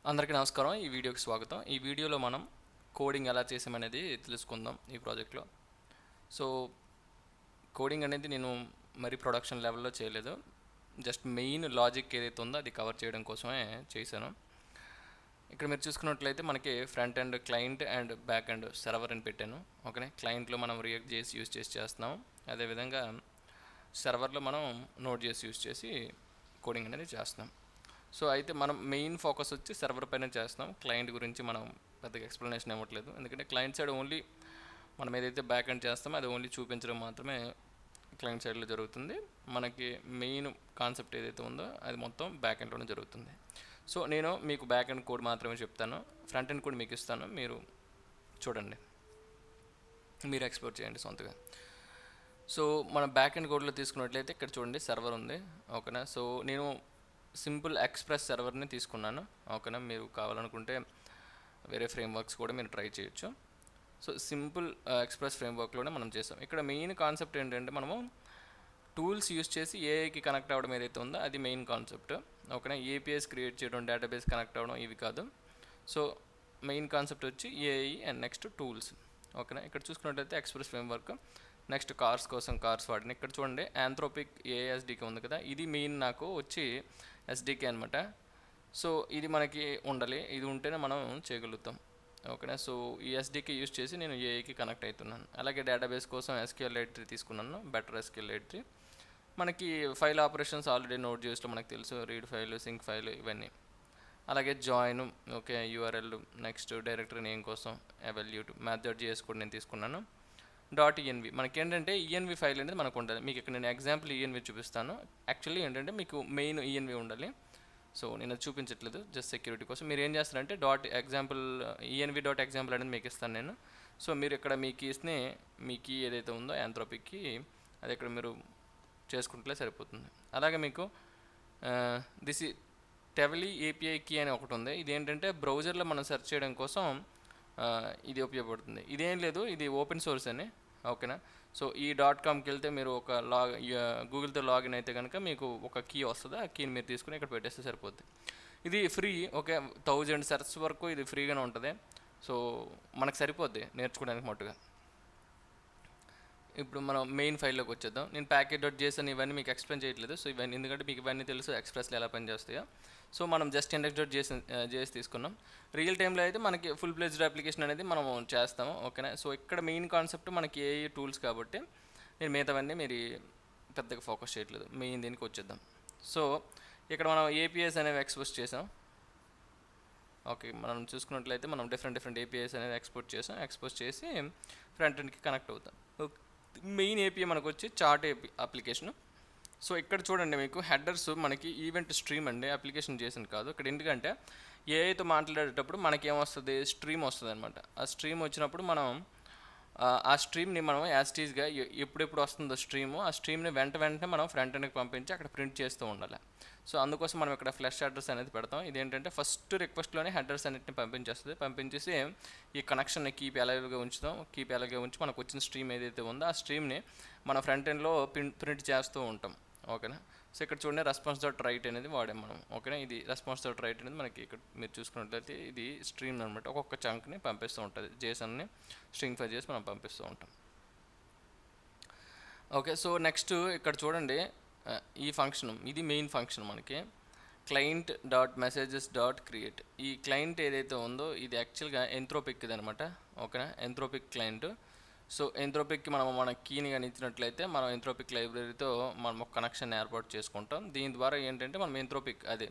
అందరికీ నమస్కారం. ఈ వీడియోకి స్వాగతం. ఈ వీడియోలో మనం కోడింగ్ ఎలా చేసామనేది తెలుసుకుందాం ఈ ప్రాజెక్ట్లో. సో కోడింగ్ అనేది నేను మరి ప్రొడక్షన్ లెవెల్లో చేయలేదు. జస్ట్ మెయిన్ లాజిక్ ఏదైతే ఉందో అది కవర్ చేయడం కోసమే చేశాను. ఇక్కడ మీరు చూసుకున్నట్లయితే మనకి front end client and back end server అని పెట్టాను. ఓకేనే, క్లయింట్లో మనం రియాక్ట్ చేసి యూజ్ చేసి చేస్తున్నాం. అదేవిధంగా సర్వర్లో మనం నోడ్ చేసి యూజ్ చేసి కోడింగ్ అనేది చేస్తున్నాం. సో అయితే మనం మెయిన్ ఫోకస్ వచ్చి సర్వర్ పైన చేస్తాం. క్లయింట్ గురించి మనం పెద్దగా ఎక్స్ప్లెనేషన్ ఇవ్వట్లేదు, ఎందుకంటే క్లయింట్ సైడ్ ఓన్లీ మనం ఏదైతే బ్యాక్ ఎండ్ చేస్తామో అది ఓన్లీ చూపించడం మాత్రమే క్లయింట్ సైడ్లో జరుగుతుంది. మనకి మెయిన్ కాన్సెప్ట్ ఏదైతే ఉందో అది మొత్తం బ్యాక్ ఎండ్లోనే జరుగుతుంది. సో నేను మీకు బ్యాక్ ఎండ్ కోడ్ మాత్రమే చెప్తాను, ఫ్రంట్ ఎండ్ కోడ్ మీకు ఇస్తాను, మీరు చూడండి, మీరు ఎక్స్ప్లోర్ చేయండి సొంతగా. సో మన బ్యాక్ ఎండ్ కోడ్లో తీసుకున్నట్లయితే ఇక్కడ చూడండి సర్వర్ ఉంది. ఓకేనా, సో నేను సింపుల్ ఎక్స్ప్రెస్ సర్వర్ని తీసుకున్నాను. ఓకేనా, మీరు కావాలనుకుంటే వేరే ఫ్రేమ్వర్క్స్ కూడా మీరు ట్రై చేయొచ్చు. సో సింపుల్ ఎక్స్ప్రెస్ ఫ్రేమ్వర్క్లోనే మనం చేసాం. ఇక్కడ మెయిన్ కాన్సెప్ట్ ఏంటంటే మనము టూల్స్ యూస్ చేసి ఏఐకి కనెక్ట్ అవ్వడం ఏదైతే ఉందో అది మెయిన్ కాన్సెప్ట్. ఓకేనా, ఏపీఎస్ క్రియేట్ చేయడం, డేటాబేస్ కనెక్ట్ అవ్వడం ఇవి కాదు. సో మెయిన్ కాన్సెప్ట్ వచ్చి ఏఐ అండ్ నెక్స్ట్ టూల్స్. ఓకేనా, ఇక్కడ చూసుకున్నట్లయితే ఎక్స్ప్రెస్ ఫ్రేమ్వర్క్, నెక్స్ట్ కార్స్ కోసం కార్స్ వాడిని. ఇక్కడ చూడండి ఆంథ్రోపిక్ ఏఎస్డికే ఉంది కదా, ఇది మెయిన్ నాకు వచ్చి ఎస్డికే అనమాట. సో ఇది మనకి ఉండాలి, ఇది ఉంటేనే మనం చేయగలుగుతాం. ఓకేనా, సో ఈ ఎస్డికే యూస్ చేసి నేను ఏఐకి కనెక్ట్ అవుతున్నాను. అలాగే డేటాబేస్ కోసం SQL8 తీసుకున్నాను, బెటర్ SQL8. మనకి ఫైల్ ఆపరేషన్స్ ఆల్రెడీ నోట్ చేస్తూ మనకు తెలుసు, రీడ్ ఫైల్, సింక్ ఫైల్ ఇవన్నీ. అలాగే join, okay, URL, next directory name కోసం ఎవాల్యూట్, మ్యాథడ్.js కూడా నేను తీసుకున్నాను. .env మనకి ఏంటంటే ఈఎన్వి ఫైల్ అనేది మనకు ఉండాలి. మీకు ఇక్కడ నేను ఎగ్జాంపుల్ ఈఎన్వి చూపిస్తాను. యాక్చువల్లీ ఏంటంటే మీకు మెయిన్ ఈఎన్వి ఉండాలి. సో నేను అది చూపించట్లేదు, జస్ట్ సెక్యూరిటీ కోసం. మీరు ఏం చేస్తారంటే ఎగ్జాంపుల్ ENV.example అనేది మీకు ఇస్తాను నేను. సో మీరు ఇక్కడ మీ కీస్ని, మీ కీ ఏదైతే ఉందో ఆంథ్రోపిక్ కీ, అది ఇక్కడ మీరు చేసుకుంటే సరిపోతుంది. అలాగే మీకు దిస్ టెవలీ API కీ అని ఒకటి ఉంది. ఇది ఏంటంటే బ్రౌజర్లో మనం సెర్చ్ చేయడం కోసం ఇది ఉపయోగపడుతుంది. ఇదేం లేదు, ఇది ఓపెన్ సోర్స్ అని. ఓకేనా, సో ఈ .comకి వెళ్తే మీరు ఒక గూగుల్తో లాగిన్ అయితే కనుక మీకు ఒక కీ వస్తుంది. ఆ కీని మీరు తీసుకుని ఇక్కడ పెట్టేస్తే సరిపోద్ది. ఇది ఫ్రీ. ఓకే, 1000 సెర్చ్ వరకు ఇది ఫ్రీగానే ఉంటుంది. సో మనకు సరిపోద్ది నేర్చుకోవడానికి మట్టుగా. ఇప్పుడు మనం మెయిన్ ఫైల్లోకి వచ్చేద్దాం. నేను package.json ఇవన్నీ మీకు ఎక్స్ప్లెయిన్ చేయట్లేదు. సో ఇవన్నీ ఎందుకంటే మీకు ఇవన్నీ తెలుసు ఎక్స్ప్రెస్లో ఎలా పనిచేస్తాయో. సో మనం జస్ట్ index.js తీసుకున్నాం. రియల్ టైంలో అయితే మనకి ఫుల్ ప్లేజ్డ్ అప్లికేషన్ అనేది మనం చేస్తాము. ఓకేనా, సో ఇక్కడ మెయిన్ కాన్సెప్ట్ మనకి ఏఐ టూల్స్ కాబట్టి నేను మిగతావన్నీ మీరు పెద్దగా ఫోకస్ చేయట్లేదు, మెయిన్ దీనికి వచ్చేద్దాం. సో ఇక్కడ మనం APIs అనేవి ఎక్స్పోజ్ చేసాం. ఓకే, మనం చూసుకున్నట్లయితే మనం డిఫరెంట్ APIs అనేది ఎక్స్పోజ్ చేసి ఫ్రంట్ ఎండ్కి కనెక్ట్ అవుతాం. మెయిన్ API మనకు వచ్చి చార్ట్ అప్లికేషన్. సో ఇక్కడ చూడండి, మీకు హెడర్స్ మనకి ఈవెంట్ స్ట్రీమ్ అండి, అప్లికేషన్ చేసిన కాదు. ఇక్కడ ఎందుకంటే ఏఐతో మాట్లాడేటప్పుడు మనకి ఏమొస్తుంది, స్ట్రీమ్ వస్తుంది అనమాట. ఆ స్ట్రీమ్ వచ్చినప్పుడు మనం ఆ స్ట్రీమ్ని మనం యాస్టీజ్గా ఎప్పుడెప్పుడు వస్తుందో స్ట్రీము, ఆ స్ట్రీమ్ని వెంటనే మనం ఫ్రంట్ ఎండ్కి పంపించి అక్కడ ప్రింట్ చేస్తూ ఉండాలి. సో అందుకోసం మనం ఇక్కడ ఫ్లష్ అడ్రస్ అనేది పెడతాం. ఇదేంటంటే ఫస్ట్ రిక్వెస్ట్లోనే హెడర్స్ అన్నిటిని పంపించేసి ఈ కనెక్షన్ని కీప్ అలాగే ఉంచుతాం. కీప్ అలాగే ఉంచి మనకు వచ్చిన స్ట్రీమ్ ఏదైతే ఉందో ఆ స్ట్రీమ్ని మన ఫ్రంట్ ఎండ్లో ప్రింట్ చేస్తూ ఉంటాం. ఓకేనా, సో ఇక్కడ చూడండి response.write అనేది వాడాం మనం. ఓకేనా, ఇది response.write అనేది మనకి ఇక్కడ మీరు చూసుకున్నట్లయితే ఇది స్ట్రీమ్ అనమాట. ఒక్కొక్క చంక్ని పంపిస్తూ ఉంటుంది, JSONని స్ట్రింగ్ఫై చేసి మనం పంపిస్తూ ఉంటాం. ఓకే, సో నెక్స్ట్ ఇక్కడ చూడండి, ఈ ఫంక్షన్, ఇది మెయిన్ ఫంక్షన్ మనకి client.messages.create. ఈ క్లయింట్ ఏదైతే ఉందో ఇది యాక్చువల్గా ఎంథ్రోపిక్ ఇది అనమాట. ఓకేనా, ఎంథ్రోపిక్ క్లయింట్. సో ఎంథ్రోపిక్కి మన కీని కానీ ఇచ్చినట్లయితే మనం ఎంథ్రోపిక్ లైబ్రరీతో మనం ఒక కనెక్షన్ ఏర్పాటు చేసుకుంటాం. దీని ద్వారా ఏంటంటే మనం ఎంథ్రోపిక్ అదే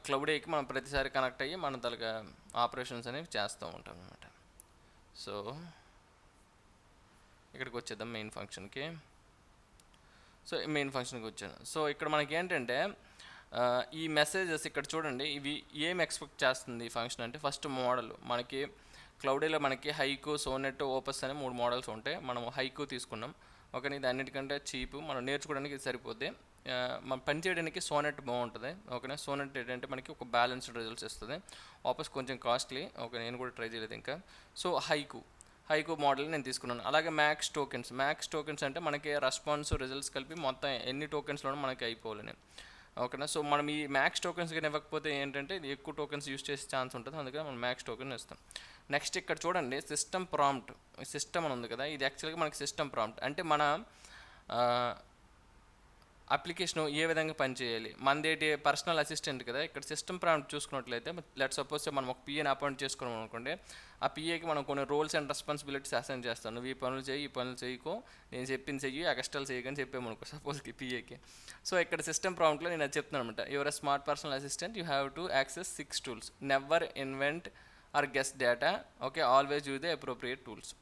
క్లౌడేకి మనం ప్రతిసారి కనెక్ట్ అయ్యి మన తలగా ఆపరేషన్స్ అనేవి చేస్తూ ఉంటాం అనమాట. సో ఇక్కడికి వచ్చేద్దాం మెయిన్ ఫంక్షన్కి. సో మెయిన్ ఫంక్షన్కి వచ్చాను. సో ఇక్కడ మనకి ఏంటంటే ఈ మెసేజెస్ ఇక్కడ చూడండి, ఇవి ఏం ఎక్స్పెక్ట్ చేస్తుంది ఈ ఫంక్షన్ అంటే, ఫస్ట్ మోడల్ మనకి క్లౌడీలో మనకి హైకు, సోనెట్, ఓపస్ అనే 3 మోడల్స్ ఉంటాయి. మనం హైకు తీసుకున్నాం. ఓకే, ఇది అన్నిటికంటే చీప్, మనం నేర్చుకోవడానికి ఇది సరిపోద్ది. మనం పనిచేయడానికి సోనెట్ బాగుంటుంది. ఓకేనా, సోనెట్ ఏంటంటే మనకి ఒక బ్యాలెన్స్డ్ రిజల్ట్స్ ఇస్తుంది. ఓపస్ కొంచెం కాస్ట్లీ. ఓకే, నేను కూడా ట్రై చేయలేదు ఇంకా. సో హైకు మోడల్ నేను తీసుకున్నాను. అలాగే మ్యాక్స్ టోకెన్స్ అంటే మనకి రెస్పాన్స్ రిజల్ట్స్ కలిపి మొత్తం ఎన్ని టోకెన్స్లోనూ మనకి అయిపోవాలని. ఓకేనా. సో మనం ఈ మ్యాక్స్ టోకెన్స్ కానీ ఇవ్వకపోతే ఏంటంటే ఇది ఎక్కువ టోకెన్స్ యూస్ చేసే ఛాన్స్ ఉంటుంది, అందుకని మనం మ్యాక్స్ టోకెన్ ఇస్తాం. నెక్స్ట్ ఇక్కడ చూడండి సిస్టమ్ ప్రాంప్ట్. సిస్టమ్ అని ఉంది కదా, ఇది యాక్చువల్గా మనకి సిస్టమ్ ప్రాంప్ట్ అంటే మన అప్లికేషన్ ఏ విధంగా పనిచేయాలి. మనదేటి పర్సనల్ అసిస్టెంట్ కదా, ఇక్కడ సిస్టమ్ ప్రాంప్ట్ చూసుకున్నట్లయితే లెట్ సపోజ్ మనం ఒక పిఏని అపాయింట్ చేసుకున్నాం అనుకోండి, ఆ పిఏకి మనం కొన్ని రోల్స్ అండ్ రెస్పాన్సిబిలిటీస్ అసైన్ చేస్తాం. నువ్వు ఈ పనులు చేయి, ఈ పనులు చేయకో, నేను చెప్పింది చెయ్యి, ఎక్స్ట్రాలు చేయకని చెప్పామనుకో సపోజ్కి పిఏకి. సో ఇక్కడ సిస్టమ్ ప్రాంప్ట్లో నేను అది చెప్తున్నాను అనమాట. Your uh smart personal assistant, you have to access 6 tools, never invent or guess data, okay, always use the appropriate tools.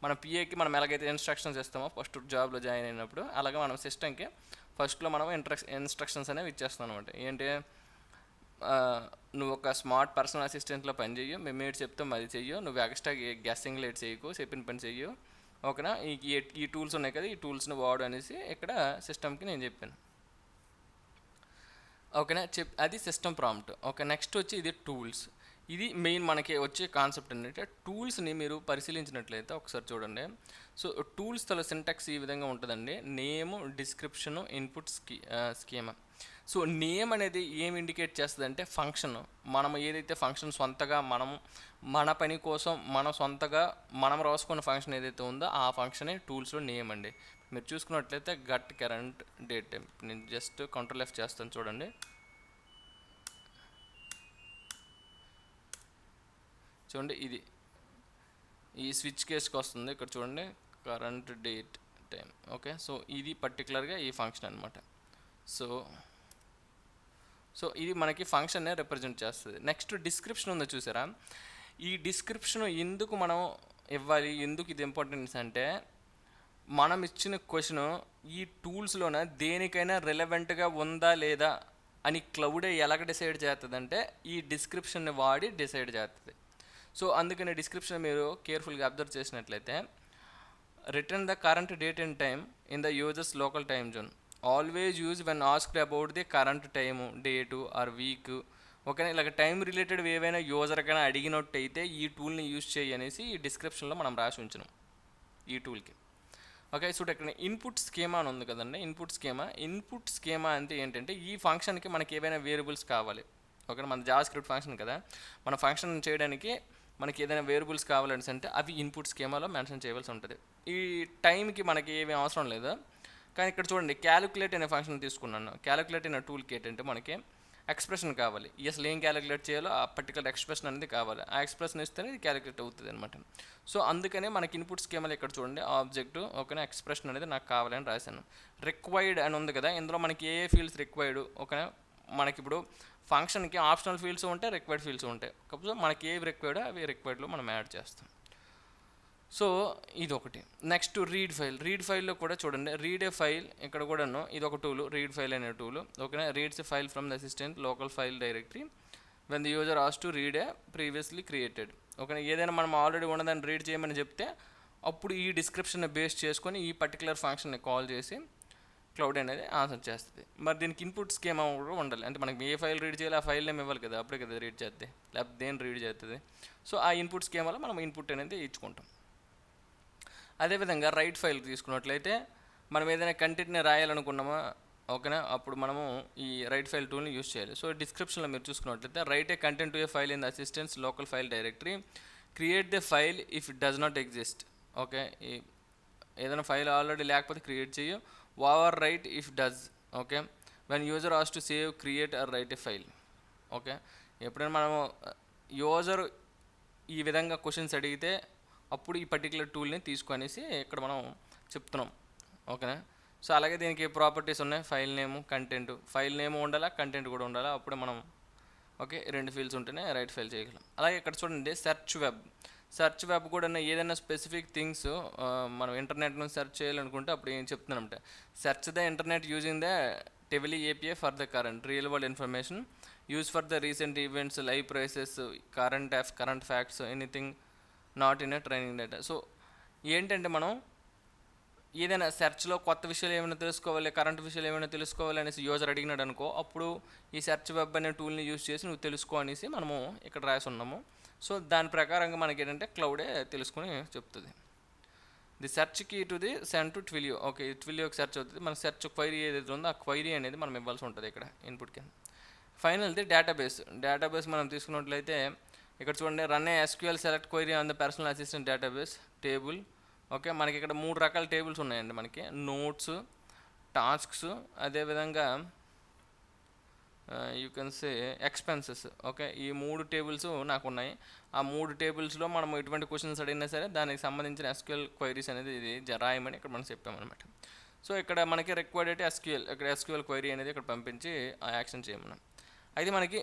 మన పిఏకి మనం ఎలాగైతే ఇన్స్ట్రక్షన్స్ ఇస్తామో ఫస్ట్ జాబ్లో జాయిన్ అయినప్పుడు, అలాగే మనం సిస్టమ్కి ఫస్ట్లో మనం ఇన్స్ట్రక్షన్స్ అనేవి ఇచ్చేస్తాం అనమాట. ఏంటి, నువ్వు ఒక స్మార్ట్ పర్సనల్ అసిస్టెంట్లో పని చెయ్యు, మేము ఏడు చెప్తాం అది చెయ్యు, నువ్వు ఎక్స్ట్రా గెస్సింగ్ లేట్ చేయకు, చెప్పిన పని చెయ్యు, ఓకేనా. ఈ టూల్స్ ఉన్నాయి కదా, ఈ టూల్స్ని వాడు అనేసి ఇక్కడ సిస్టమ్కి నేను చెప్పాను, ఓకేనా. అది సిస్టమ్ ప్రాంప్ట్. ఓకే, నెక్స్ట్ వచ్చి ఇది టూల్స్. ఇది మెయిన్ మనకి వచ్చే కాన్సెప్ట్ ఏంటంటే, టూల్స్ని మీరు పరిశీలించినట్లయితే ఒకసారి చూడండి. సో టూల్స్ తల సింటాక్స్ ఈ విధంగా ఉంటుందండి. Name, description, input schema. So name అనేది ఏం ఇండికేట్ చేస్తుంది అంటే ఫంక్షన్. మనం ఏదైతే ఫంక్షన్ సొంతగా మన పని కోసం మనం సొంతగా మనం రాసుకున్న ఫంక్షన్ ఏదైతే ఉందో ఆ ఫంక్షనే టూల్స్లో నేమ్ అండి. మీరు చూసుకున్నట్లయితే గట్ కరెంట్ డేట్ టైం, నేను జస్ట్ కంట్రోల్ ఎఫ్ చేస్తాను చూడండి. చూడండి ఇది ఈ స్విచ్ కేస్కి వస్తుంది, ఇక్కడ చూడండి current date time, okay. So ఇది పర్టికులర్గా ఈ ఫంక్షన్ అనమాట. సో ఇది మనకి ఫంక్షన్నే రిప్రజెంట్ చేస్తుంది. నెక్స్ట్ డిస్క్రిప్షన్ ఉందో చూసారా, ఈ డిస్క్రిప్షన్ ఎందుకు మనం ఇవ్వాలి, ఎందుకు ఇది ఇంపార్టెన్స్ అంటే, మనం ఇచ్చిన క్వశ్చన్ ఈ టూల్స్లోన దేనికైనా రిలవెంట్గా ఉందా లేదా అని క్లౌడే ఎలాగ డిసైడ్ చేస్తుంది అంటే ఈ డిస్క్రిప్షన్ని వాడి డిసైడ్ చేస్తుంది. సో అందుకని డిస్క్రిప్షన్ మీరు కేర్ఫుల్గా అబ్జర్వ్ చేసినట్లయితే, return the current date and time in the user's local time zone, always use when asked about the current time, date or week, ఓకేనా. ఇలాగ టైం రిలేటెడ్ ఏవైనా యూజర్కైనా అడిగినట్టయితే ఈ టూల్ని యూజ్ చేయి అనేసి ఈ డిస్క్రిప్షన్లో మనం రాసి ఉంచినాం ఈ టూల్కి, ఓకే. సో ఇక్కడ ఇన్పుట్ స్కీమా అని ఉంది కదండి, ఇన్పుట్ స్కీమా అంటే ఏంటంటే ఈ ఫంక్షన్కి మనకి ఏవైనా వేరియబుల్స్ కావాలి, ఓకే. మన జావాస్క్రిప్ట్ ఫంక్షన్ కదా, మన ఫంక్షన్ చేయడానికి మనకి ఏదైనా వేరియబుల్స్ కావాలని అంటే అవి ఇన్పుట్ స్కీమాలో మెన్షన్ చేయవలసి ఉంటుంది. ఈ టైంకి మనకి ఏమీ అవసరం లేదు, కానీ ఇక్కడ చూడండి క్యాలిక్యులేట్ అనే ఫంక్షన్ తీసుకున్నాను. క్యాలిక్యులేట్ అనే టూల్కి ఏంటంటే మనకి ఎక్స్ప్రెషన్ కావాలి, అసలు ఏం క్యాలిక్యులేట్ చేయాలో ఆ పర్టికులర్ ఎక్స్ప్రెషన్ అనేది కావాలి, ఆ ఎక్స్ప్రెషన్ ఇస్తేనే ఇది క్యాలిక్యులేట్ అవుతుంది అనమాట. సో అందుకనే మనకి ఇన్పుట్ స్కీమాలో ఇక్కడ చూడండి ఆబ్జెక్ట్, ఓకేనా, ఎక్స్ప్రెషన్ అనేది నాకు కావాలని రాశాను. రిక్వైర్డ్ అని ఉంది కదా, ఇందులో మనకి ఏ ఫీల్డ్స్ రిక్వైర్డ్, ఓకేనా. మనకి ఇప్పుడు ఫంక్షన్కి ఆప్షనల్ ఫీల్డ్స్ ఉంటాయి, రిక్వైర్డ్ ఫీల్డ్స్ ఉంటాయి, కాకపోతే మనకి ఏవి రిక్వైర్డో అవి రిక్వైర్డ్లో మనం యాడ్ చేస్తాం. సో ఇది ఒకటి. నెక్స్ట్ రీడ్ ఫైల్లో కూడా చూడండి, రీడ్ ఏ ఫైల్, ఇక్కడ కూడాను ఇది ఒక టూల్, రీడ్ ఫైల్ అనే టూల్, ఓకేనా. Reads a file from the assistant local file directory when the user ఆస్ to read a previously created, ఓకేనా. ఏదైనా మనం ఆల్రెడీ ఉన్నదాన్ని రీడ్ చేయమని చెప్తే అప్పుడు ఈ డిస్క్రిప్షన్ని బేస్ చేసుకొని ఈ పర్టికులర్ ఫంక్షన్ని కాల్ చేసి క్లౌడ్ అనేది ఆన్సర్ చేస్తుంది. మరి దీనికి ఇన్పుట్ స్కీమా కూడా ఉండాలి, అంటే మనకి ఏ ఫైల్ రీడ్ చేయాలి ఆ ఫైల్ నేమ్ ఇవ్వాలి కదా, అప్పుడే కదా రీడ్ చేస్తే, లేకపోతే దేని రీడ్ చేస్తుంది. సో ఆ ఇన్పుట్ స్కీమాలో మనం ఇన్పుట్ అనేది ఇచ్చుకుంటాం. అదేవిధంగా రైట్ ఫైల్ తీసుకున్నట్లయితే మనం ఏదైనా కంటెంట్ని రాయాలనుకున్నామా, ఓకేనా, అప్పుడు మనము ఈ రైట్ ఫైల్ టూల్ని యూజ్ చేయాలి. సో డిస్క్రిప్షన్లో మీరు చూసుకున్నట్లయితే write a content to a file in the assistant's local file directory, create the file if it does not exist, okay. ఏదైనా ఫైల్ ఆల్రెడీ లేకపోతే క్రియేట్ చేయు, overwrite if does, okay. When user ఆస్ to save create or write a file, okay. ఎప్పుడైనా మనము user ఈ విధంగా questions అడిగితే అప్పుడు ఈ పర్టికులర్ టూల్ని తీసుకొనేసి ఇక్కడ మనం చెప్తున్నాం, ఓకేనా. సో అలాగే దీనికి ప్రాపర్టీస్ ఉన్నాయి, ఫైల్ నేము, కంటెంట్. ఫైల్ నేమ్ ఉండాలా, కంటెంట్ కూడా ఉండాలా, అప్పుడే మనం ఓకే రెండు ఫీల్డ్స్ ఉంటేనే రైట్ ఫైల్ చేయగలం. అలాగే ఇక్కడ చూడండి సెర్చ్ వెబ్ కూడా ఏదైనా స్పెసిఫిక్ థింగ్స్ మనం ఇంటర్నెట్ను సెర్చ్ చేయాలనుకుంటే అప్పుడు ఏం చెప్తున్నామంటే, search the internet using the Tavily API for the current real world information, use for the recent events, live prices, current facts, anything not in a training data. So ఏంటంటే మనం ఏదైనా సెర్చ్లో కొత్త విషయాలు ఏమైనా తెలుసుకోవాలి, కరెంట్ విషయాలు ఏమైనా తెలుసుకోవాలి అనేసి యూజర్ అడిగినాడు అనుకో, అప్పుడు ఈ సెర్చ్ వెబ్ అనే టూల్ని యూజ్ చేసి నువ్వు తెలుసుకో అనేసి మనము ఇక్కడ రాసి ఉన్నాము. సో దాని ప్రకారంగా మనకి ఏంటంటే క్లౌడే తెలుసుకొని చెప్తుంది. The search key to the send to Twilio. Okay, ట్విలియోకి సెర్చ్ అవుతుంది. మన సెర్చ్ క్వైరీ ఏదైతే ఉందో ఆ క్వైరీ అనేది మనం ఇవ్వాల్సి ఉంటుంది ఇక్కడ ఇన్పుట్ కింద. ఫైనల్ది డేటాబేస్. డేటాబేస్ మనం తీసుకున్నట్లయితే ఇక్కడ చూడండి, run A SQL select query on the personal assistant database table. Okay, మనకి ఇక్కడ 3 రకాల టేబుల్స్ ఉన్నాయండి. మనకి నోట్స్, టాస్క్స్, అదేవిధంగా you can say expenses. Okay, ఈ 3 టేబుల్స్ నాకు ఉన్నాయి. ఆ 3 టేబుల్స్లో మనం ఎటువంటి క్వశ్చన్స్ అడిగినా సరే దానికి సంబంధించిన ఎస్క్యూఎల్ క్వైరీస్ అనేది ఇది రాయమని ఇక్కడ మనం చెప్పామన్నమాట. సో ఇక్కడ మనకి రిక్వైర్డ్ అయితే ఎస్క్యూఎల్, ఇక్కడ ఎస్క్యూఎల్ క్వైరీ అనేది ఇక్కడ పంపించి ఆ యాక్షన్ చేయమన్నాం. అయితే మనకి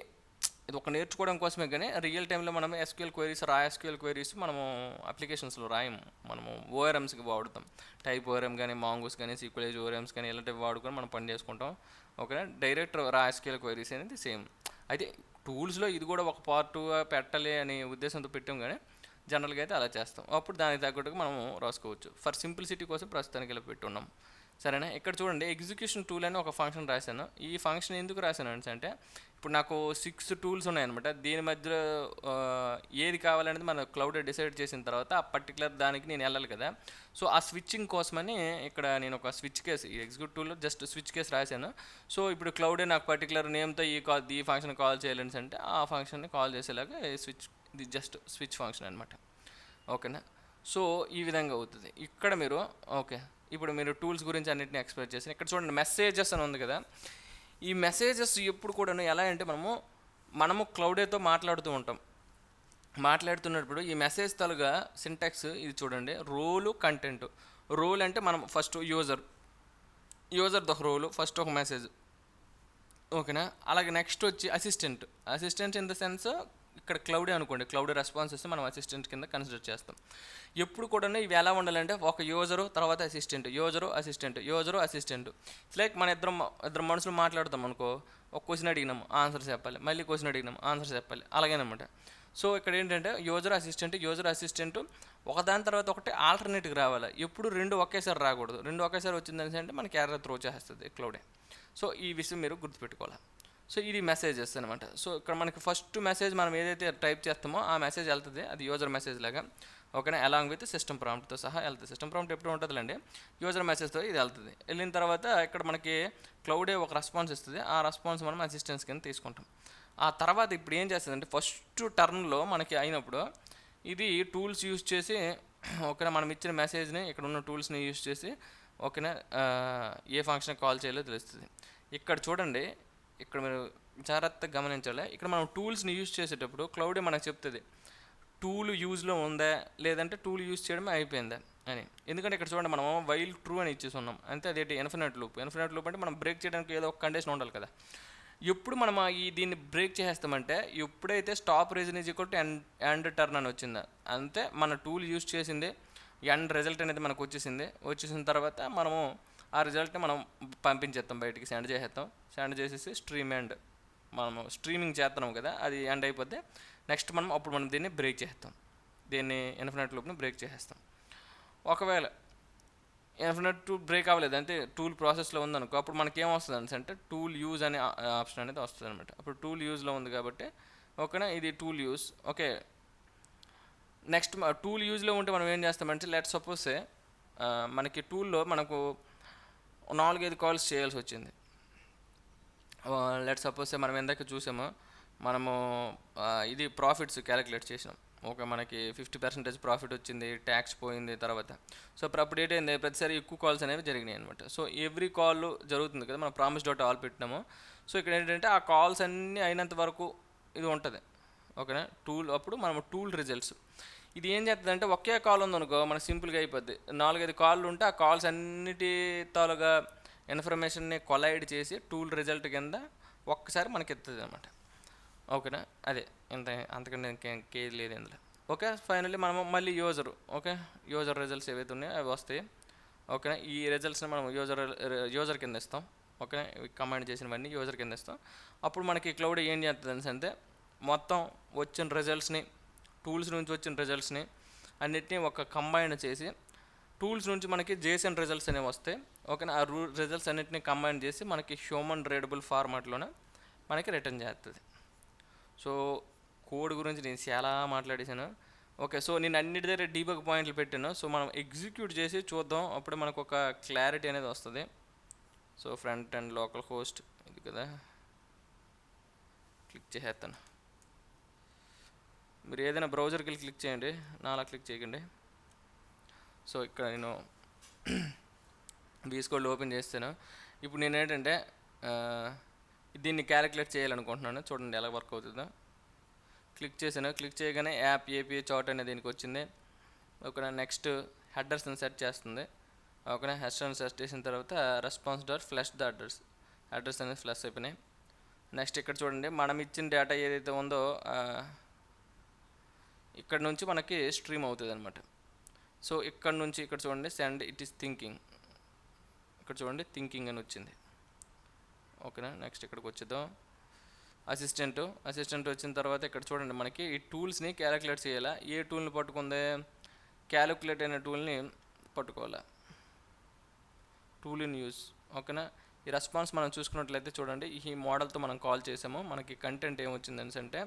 ఇది ఒక నేర్చుకోవడం కోసమే, కానీ రియల్ టైంలో మనం ఎస్క్యూఎల్ క్వైరీస్, ఎస్క్యూఎల్ క్వైరీస్ మనము అప్లికేషన్స్లో రాయము. మనము ఓఆర్ఎమ్స్కి వాడుతాం. టైప్ ఓఆర్ఎం కానీ, మాంగూస్ కానీ, సీక్వెల్ ఓఆర్ఎమ్స్ కానీ ఇలాంటివి వాడుకొని మనం పని చేసుకుంటాం. ఓకే, డైరెక్ట్ ఎస్క్యూఎల్ క్వైరీస్ అనేది సేమ్. అయితే టూల్స్లో ఇది కూడా ఒక పార్ట్గా పెట్టాలి అనే ఉద్దేశంతో పెట్టాం, కానీ జనరల్గా అయితే అలా చేస్తాం. అప్పుడు దానికి తగ్గట్టుగా మనము రాసుకోవచ్చు. ఫర్ సింప్లిసిటీ కోసం ప్రస్తుతానికి ఇలా పెట్టున్నాం. సరేనా, ఇక్కడ చూడండి, ఎగ్జిక్యూషన్ టూల్ అని ఒక ఫంక్షన్ రాశాను. ఈ ఫంక్షన్ ఎందుకు రాశాను అంటే ఇప్పుడు నాకు 6 టూల్స్ ఉన్నాయన్నమాట. దీని మధ్యలో ఏది కావాలనేది మన క్లౌడ్ డిసైడ్ చేసిన తర్వాత ఆ పర్టికులర్ దానికి నేను వెళ్ళాలి కదా. సో ఆ స్విచ్చింగ్ కోసమని ఇక్కడ నేను ఒక స్విచ్ కేస్, ఈ ఎగ్జిక్యూట్ టూల్లో జస్ట్ స్విచ్ కేస్ రాశాను. సో ఇప్పుడు క్లౌడే నాకు పర్టికులర్ నేమ్తో ఈ ఫంక్షన్ కాల్ చేయాలని అంటే ఆ ఫంక్షన్ని కాల్ చేసేలాగా ఇది జస్ట్ స్విచ్ ఫంక్షన్ అనమాట. ఓకేనా, సో ఈ విధంగా అవుతుంది ఇక్కడ మీరు. ఓకే, ఇప్పుడు మీరు టూల్స్ గురించి అన్నింటినీ ఎక్స్ప్లెయిన్ చేసి ఇక్కడ చూడండి, మెసేజెస్ అని ఉంది కదా. ఈ మెసేజెస్ ఎప్పుడు కూడా ఎలా అంటే మనము క్లౌడేతో మాట్లాడుతూ ఉంటాం. మాట్లాడుతున్నప్పుడు ఈ మెసేజ్ తలుగా సింటాక్స్ ఇది చూడండి, రోలు, కంటెంట్. రోల్ అంటే మనం first user the role, first ఒక మెసేజ్. ఓకేనా, అలాగే నెక్స్ట్ వచ్చి అసిస్టెంట్ ఇన్ ద సెన్స్ ఇక్కడ క్లౌడే అనుకోండి, క్లౌడ్ రెస్పాన్సెస్ మనం అసిస్టెంట్ కింద కన్సిడర్ చేస్తాం. ఎప్పుడు కూడా ఇవి ఎలా ఉండాలంటే ఒక యూజరు, తర్వాత యూజరు అసిస్టెంట్. లైక్ మన ఇద్దరు మనుషులు మాట్లాడతాం అనుకో, ఒక క్వశ్చన్ అడిగినాము ఆన్సర్ చెప్పాలి, మళ్ళీ క్వశ్చన్ అడిగినాము ఆన్సర్ చెప్పాలి, అలాగేనమాట. సో ఇక్కడ ఏంటంటే యూజర్ అసిస్టెంట్ ఒకదాని తర్వాత ఒకటి ఆల్టర్నేట్గా రావాలి. ఎప్పుడు 2 ఒకేసారి రాకూడదు. 2 ఒకేసారి వచ్చిందని అంటే మనకి ఎర్రర్ త్రో చేస్తుంది క్లౌడే. సో ఈ విషయం మీరు గుర్తుపెట్టుకోవాలి. సో ఇది మెసేజెస్ అనమాట. సో ఇక్కడ మనకి ఫస్ట్ మెసేజ్ మనం ఏదైతే టైప్ చేస్తామో ఆ మెసేజ్ వెళ్తుంది, అది యూజర్ మెసేజ్ లాగా. ఓకేనా, అలాంగ్ విత్ సిస్టమ్ ప్రాంప్ట్తో సహా వెళ్తుంది. సిస్టమ్ ప్రాంప్ట్ ఎప్పుడు ఉంటుందిలేండి, యూజర్ మెసేజ్తో ఇది వెళ్తుంది. వెళ్ళిన తర్వాత ఇక్కడ మనకి క్లౌడే ఒక రెస్పాన్స్ ఇస్తుంది. ఆ రెస్పాన్స్ మనం అసిస్టెన్స్ కింద తీసుకుంటాం. ఆ తర్వాత ఇప్పుడు ఏం చేస్తుందంటే ఫస్ట్ టర్న్లో మనకి అయినప్పుడు ఇది టూల్స్ యూజ్ చేసి, ఓకేనా, మనం ఇచ్చిన మెసేజ్ని ఇక్కడ ఉన్న టూల్స్ని యూజ్ చేసి, ఓకేనా, ఏ ఫంక్షన్ కాల్ చేయాలో తెలుస్తుంది. ఇక్కడ చూడండి, ఇక్కడ మీరు జాగ్రత్తగా గమనించాలి. ఇక్కడ మనం టూల్స్ని యూజ్ చేసేటప్పుడు క్లౌడే మనకు చెప్తుంది టూల్ యూజ్లో ఉందా లేదంటే టూల్ యూజ్ చేయడమే అయిపోయిందా అని. ఎందుకంటే ఇక్కడ చూడండి, మనం వైల్ ట్రూ అని ఇచ్చేసి ఉన్నాం అంతే. అదేంటి ఇన్ఫినిట్ లూప్ అంటే మనం బ్రేక్ చేయడానికి ఏదో ఒక కండిషన్ ఉండాలి కదా. ఎప్పుడు మనం దీన్ని బ్రేక్ చేసేస్తామంటే ఎప్పుడైతే stop reason is equal to end turn అని వచ్చిందా అంతే, మన టూల్ యూజ్ చేసింది ఎండ్ రిజల్ట్ అనేది మనకు వచ్చేసిన తర్వాత మనము ఆ రిజల్ట్ని మనం పంపించేస్తాం, బయటికి సెండ్ చేసేసి స్ట్రీమ్ ఎండ్ మనము స్ట్రీమింగ్ చేస్తున్నాం కదా, అది ఎండ్ అయిపోతే నెక్స్ట్ అప్పుడు మనం దీన్ని బ్రేక్ చేస్తాం, దీన్ని ఇన్ఫినిట్ లూప్ని బ్రేక్ చేసేస్తాం. ఒకవేళ ఇన్ఫినిట్ టూల్ బ్రేక్ అవ్వలేదు అంటే టూల్ ప్రాసెస్లో ఉందనుకో, అప్పుడు మనకి ఏమొస్తుంది అంటే టూల్ యూజ్ అనే ఆప్షన్ అనేది వస్తుంది అనమాట. అప్పుడు టూల్ యూజ్లో ఉంది కాబట్టి ఓకేనా, ఇది tool use. Okay, next tool యూజ్లో ఉంటే మనం ఏం చేస్తామంటే లెట్ సపోజ్ మనకి టూల్లో మనకు 4-5 కాల్స్ చేయాల్సి వచ్చింది. లెట్ సపోజ్ మనం ఎందాక చూసాము, మనము ఇది ప్రాఫిట్స్ క్యాలిక్యులేట్ చేసినాం. ఓకే, మనకి 50% ప్రాఫిట్ వచ్చింది, ట్యాక్స్ పోయింది తర్వాత. సో అప్పుడు ఏంటంటే ప్రతిసారి ఎక్కువ కాల్స్ అనేవి జరిగినాయి అనమాట. సో ఎవ్రీ కాల్ జరుగుతుంది కదా, మనం ప్రామిస్.all పెట్టినాము. సో ఇక్కడ ఏంటంటే ఆ కాల్స్ అన్నీ అయినంత వరకు ఇది ఉంటుంది. ఓకేనా, అప్పుడు మనం టూల్ రిజల్ట్స్ ఇది ఏం చేస్తుంది అంటే ఒకే కాల్ ఉందనుకో మనకు సింపుల్గా అయిపోద్ది. 4-5 కాళ్ళు ఉంటే ఆ కాల్స్ అన్నిటి తాలుగా ఇన్ఫర్మేషన్ని కొలైడ్ చేసి టూల్ రిజల్ట్ కింద ఒక్కసారి మనకి ఎత్తుంది అనమాట. ఓకేనా, అదే అంతకంటే ఇంకేం లేదు ఇందులో. ఓకే, ఫైనల్లీ మనం మళ్ళీ యూజర్ రిజల్ట్స్ ఏవైతే ఉన్నాయో అవి వస్తాయి. ఓకేనా, ఈ రిజల్ట్స్ని మనం యూజర్ కింద ఇస్తాం. ఓకేనా, కమాండ్ చేసినవన్నీ యూజర్ కింద ఇస్తాం. అప్పుడు మనకి క్లౌడ్ ఏం చేస్తుంది అంటే మొత్తం వచ్చిన రిజల్ట్స్ని, టూల్స్ నుంచి వచ్చిన రిజల్ట్స్ని అన్నిటినీ ఒక కంబైన్ చేసి టూల్స్ నుంచి మనకి జేసన్ రిజల్ట్స్ అనేవి వస్తాయి. ఓకేనా, ఆ రిజల్ట్స్ అన్నిటిని కంబైన్ చేసి మనకి హ్యూమన్ రీడబుల్ ఫార్మాట్లోనే మనకి రిటర్న్ చేస్తుంది. సో కోడ్ గురించి నేను చాలా మాట్లాడేసాను. ఓకే. సో నేను అన్నిటి దగ్గర డీబగ్ పాయింట్లు పెట్టాను. సో మనం ఎగ్జిక్యూట్ చేసి చూద్దాం. అప్పుడు మనకు ఒక క్లారిటీ అనేది వస్తుంది. So front and local host ఇది కదా, క్లిక్ చేసేస్తాను. మీరు ఏదైనా బ్రౌజర్కి వెళ్ళి క్లిక్ చేయండి, నా అలా క్లిక్ చేయకండి. సో ఇక్కడ నేను VS Code ఓపెన్ చేస్తాను. ఇప్పుడు నేను ఏంటంటే దీన్ని క్యాలిక్యులేట్ చేయాలనుకుంటున్నాను. చూడండి ఎలా వర్క్ అవుతుందో. క్లిక్ చేశాను. క్లిక్ చేయగానే యాప్ ఏపీఐ చార్ట్ అనేది దీనికి వచ్చింది. ఓకేనా. నెక్స్ట్ హెడర్స్ని సెట్ చేస్తుంది. ఓకేనా. హెడర్స్ని సెట్ చేసిన తర్వాత response dot flush the address అనేది ఫ్లష్ అయిపోయినాయి. నెక్స్ట్ ఇక్కడ చూడండి, మనం ఇచ్చిన డేటా ఏదైతే ఉందో ఇక్కడ నుంచి మనకి స్ట్రీమ్ అవుతుంది అనమాట. సో ఇక్కడ నుంచి ఇక్కడ చూడండి, సెండ్ ఇట్ ఈస్ థింకింగ్, ఇక్కడ చూడండి థింకింగ్ అని వచ్చింది. ఓకేనా. నెక్స్ట్ ఇక్కడికి వచ్చేద్దాం. అసిస్టెంట్ వచ్చిన తర్వాత ఇక్కడ చూడండి మనకి ఈ టూల్స్ని క్యాలిక్యులేట్ చేయాలా. ఏ టూల్ని పట్టుకుంది, క్యాలిక్యులేట్ అయిన టూల్ని పట్టుకోవాలా, టూల్ ఇన్ యూస్. ఓకేనా. ఈ రెస్పాన్స్ మనం చూసుకున్నట్లయితే చూడండి, ఈ మోడల్తో మనం కాల్ చేసాము. మనకి కంటెంట్ ఏమొచ్చింది అంటే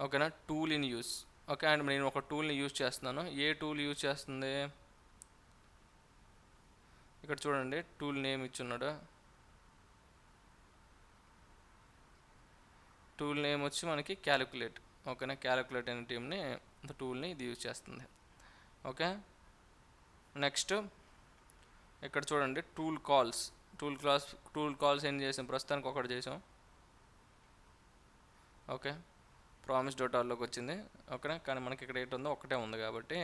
ఓకేనా, tool in use. Okay. And నేను ఒక టూల్ని యూజ్ చేస్తున్నాను. ఏ టూల్ యూజ్ చేస్తుంది, ఇక్కడ చూడండి టూల్ నేమ్ ఇచ్చున్నాడు. టూల్ నేమ్ వచ్చి మనకి క్యాలిక్యులేట్. ఓకేనా. క్యాలిక్యులేట్ అనే టూల్ని ఇది యూజ్ చేస్తుంది. ఓకే. నెక్స్ట్ ఇక్కడ చూడండి టూల్ కాల్స్ ఏం చేసాం, ప్రస్తుతానికి ఒకటి చేసాం. ఓకే. ప్రామిస్ డాటాల్లోకి వచ్చింది. ఓకేనా. కానీ మనకి ఇక్కడ ఏంటి ఉందో ఒకటే ఉంది కాబట్టి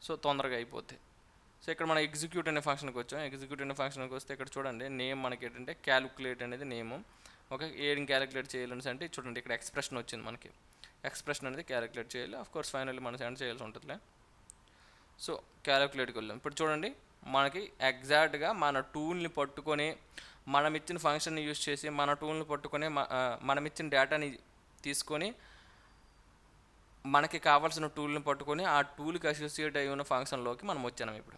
సో తొందరగా అయిపోద్ది. సో ఇక్కడ మనం ఎగ్జిక్యూట్ అనే ఫంక్షన్కి వచ్చాం. ఎగ్జిక్యూట్ అనే ఫంక్షన్కి వస్తే ఇక్కడ చూడండి నేమ్ మనకి ఏంటంటే క్యాలిక్యులేట్ అనేది నేము. ఓకే. ఏం క్యాలిక్యులేట్ చేయాలని అంటే చూడండి ఇక్కడ ఎక్స్ప్రెషన్ వచ్చింది. మనకి ఎక్స్ప్రెషన్ అనేది క్యాలిక్యులేట్ చేయాలి. ఆఫ్కోర్స్ ఫైనల్లీ మనం సెండ్ చేయాల్సి ఉంటుందిలే. సో క్యాలిక్యులేట్కి వెళ్ళాం. ఇప్పుడు చూడండి మనకి ఎగ్జాక్ట్గా మన టూల్ని పట్టుకొని మనం ఇచ్చిన ఫంక్షన్ని యూజ్ చేసి మన టూల్ని పట్టుకొని మనం ఇచ్చిన డేటాని తీసుకొని మనకి కావాల్సిన టూల్ని పట్టుకొని ఆ టూల్కి అసోసియేట్ అయి ఉన్న ఫంక్షన్లోకి మనం వచ్చాము ఇప్పుడు.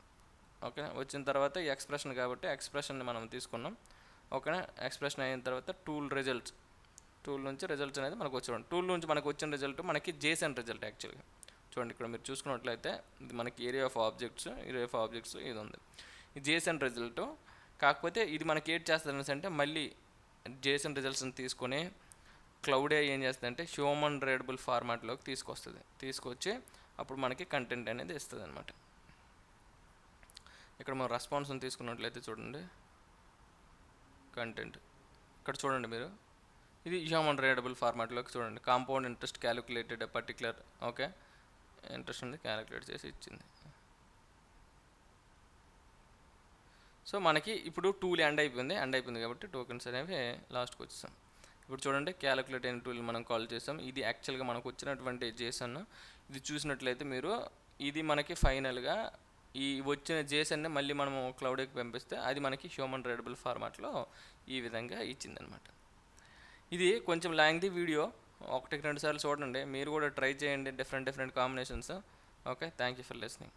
ఓకే. వచ్చిన తర్వాత ఈ ఎక్స్ప్రెషన్ కాబట్టి ఎక్స్ప్రెషన్ని మనం తీసుకున్నాం. ఓకేనా. ఎక్స్ప్రెషన్ అయిన తర్వాత టూల్ నుంచి రిజల్ట్స్ అనేది మనకు వచ్చి టూల్ నుంచి మనకు వచ్చిన రిజల్ట్ మనకి JSON రిజల్ట్ యాక్చువల్గా. చూడండి ఇక్కడ మీరు చూసుకున్నట్లయితే ఇది మనకి ఏరియా ఆఫ్ ఆబ్జెక్ట్స్ ఇది ఉంది. ఈ JSON రిజల్ట్. కాకపోతే ఇది మనకి ఏడ్ చేస్తుంది అంటే మళ్ళీ JSON రిజల్ట్స్ని తీసుకొని క్లౌడే ఏం చేస్తుందంటే హ్యూమన్ రీడబుల్ ఫార్మాట్లోకి తీసుకొచ్చి అప్పుడు మనకి కంటెంట్ అనేది ఇస్తుంది అనమాట. ఇక్కడ మనం రెస్పాన్స్ని తీసుకున్నట్లయితే చూడండి కంటెంట్ ఇక్కడ చూడండి మీరు, ఇది హ్యూమన్ రీడబుల్ ఫార్మాట్లోకి చూడండి compound interest calculated particular. Okay. Interest ఉంది క్యాలిక్యులేట్ చేసి ఇచ్చింది. సో మనకి ఇప్పుడు టూల్ ఎండ్ అయిపోయింది కాబట్టి టోకెన్స్ అనేవి లాస్ట్కి వచ్చేసాం. ఇప్పుడు చూడండి క్యాలిక్యులేట్ అయిన టూల్ మనం కాల్ చేసాం. ఇది యాక్చువల్గా మనకు వచ్చినటువంటి JSON. ఇది చూసినట్లయితే మీరు ఇది మనకి ఫైనల్గా ఈ వచ్చిన JSOన్ని మళ్ళీ మనము క్లౌడ్కి పంపిస్తే అది మనకి హ్యూమన్ రీడబుల్ ఫార్మాట్లో ఈ విధంగా ఇచ్చిందనమాట. ఇది కొంచెం లెంగ్తీ వీడియో, 1-2 సార్లు చూడండి. మీరు కూడా ట్రై చేయండి different combinations. Okay. Thank you for listening.